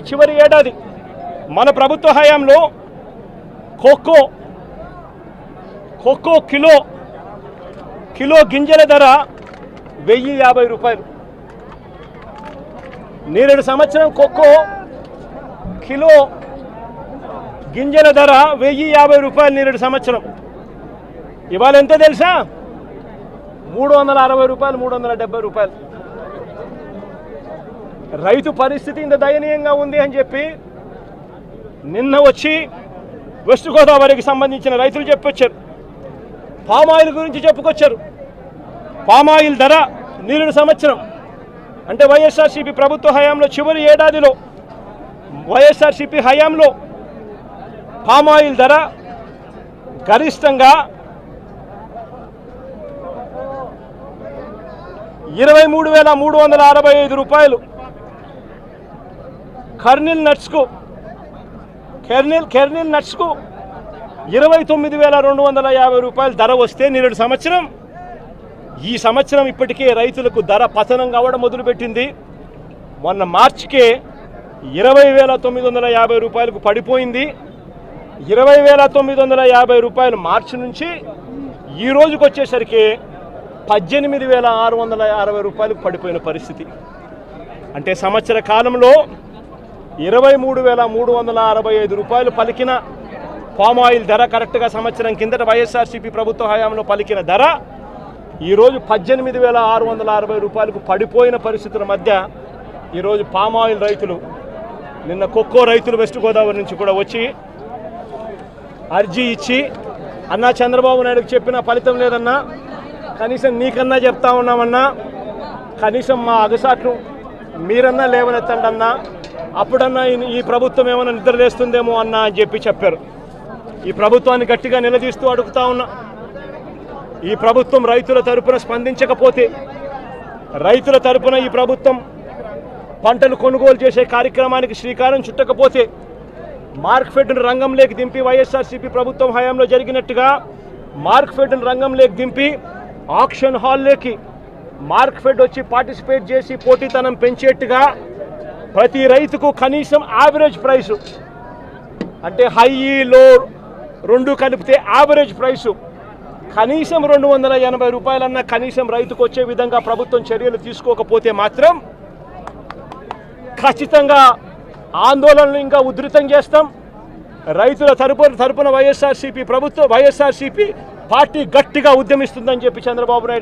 చివరి ఏడాది మన ప్రభుత్వ హయాంలో కోకో కిలో గింజల ధర 1050 రూపాయలు. నేరేడు సంవత్సరం కోకో కిలో గింజల ధర 1050 రూపాయలు నేరేడు సంవత్సరం. ఇవాళ ఎంత తెలుసా? 360 రూపాయలు, 370 రూపాయలు. రైతు పరిస్థితి ఇంత దయనీయంగా ఉంది అని చెప్పి నిన్న వచ్చి వెస్ట్ గోదావరికి సంబంధించిన రైతులు చెప్పొచ్చారు. పామాయిల్ గురించి చెప్పుకొచ్చారు. పామాయిల్ ధర నేరేడు సంవత్సరం అంటే వైఎస్ఆర్సీపీ ప్రభుత్వ హయాంలో చివరి ఏడాదిలో వైఎస్ఆర్సీపీ హయాంలో పామాయిల్ ధర గరిష్టంగా 23,365 రూపాయలు. కెర్నిల్ నట్స్కు 29,250 రూపాయలు ధర వస్తే నేరేడు సంవత్సరం ఈ సంవత్సరం ఇప్పటికే రైతులకు ధర పతనం కావడం మొదలుపెట్టింది. మొన్న మార్చికే 20,950 రూపాయలకు పడిపోయింది. 20,950 రూపాయలు మార్చి నుంచి ఈ రోజుకి వచ్చేసరికి 18,660 రూపాయలకు పడిపోయిన పరిస్థితి. అంటే సంవత్సర కాలంలో 23,365 రూపాయలు పలికిన పామాయిల్ ధర కరెక్ట్గా సంవత్సరం కిందట వైఎస్ఆర్సీపీ ప్రభుత్వ హయాంలో పలికిన ధర ఈరోజు 18,660 రూపాయలకు పడిపోయిన పరిస్థితుల మధ్య ఈరోజు పామాయిల్ రైతులు నిన్న కోకో రైతులు వెస్ట్ గోదావరి నుంచి కూడా వచ్చి అర్జీ ఇచ్చి అన్నా చంద్రబాబు నాయుడుకి చెప్పిన ఫలితం లేదన్నా, కనీసం నీకన్నా చెప్తా ఉన్నామన్నా, కనీసం మా అగసాట్లు మీరన్నా లేవనెత్తండి అన్నా, అప్పుడన్నా ఈ ప్రభుత్వం ఏమైనా నిద్రలేస్తుందేమో అన్నా అని చెప్పారు. ఈ ప్రభుత్వాన్ని గట్టిగా నిలదీస్తూ అడుగుతా ఉన్నా. ఈ ప్రభుత్వం రైతుల తరపున స్పందించకపోతే, రైతుల తరపున ఈ ప్రభుత్వం పంటలు కొనుగోలు చేసే కార్యక్రమానికి శ్రీకారం చుట్టకపోతే, మార్క్ఫెడ్ను రంగంలోకి దింపి వైఎస్ఆర్సీపీ ప్రభుత్వం హయాంలో జరిగినట్టుగా మార్క్ఫెడ్ను రంగంలోకి దింపి ఆక్షన్ హాల్లోకి మార్క్ఫెడ్ వచ్చి పార్టిసిపేట్ చేసి పోటీతనం పెంచేట్టుగా ప్రతి రైతుకు కనీసం యావరేజ్ ప్రైసు అంటే హై లో రెండు కలిపితే యావరేజ్ ప్రైసు కనీసం 280 రూపాయలన్నా కనీసం రైతుకు వచ్చే విధంగా ప్రభుత్వం చర్యలు తీసుకోకపోతే మాత్రం ఖచ్చితంగా ఆందోళనలు ఇంకా ఉధృతం చేస్తాం. రైతుల తరపున వైఎస్ఆర్సీపీ పార్టీ గట్టిగా ఉద్యమిస్తుందని చెప్పి చంద్రబాబు నాయుడు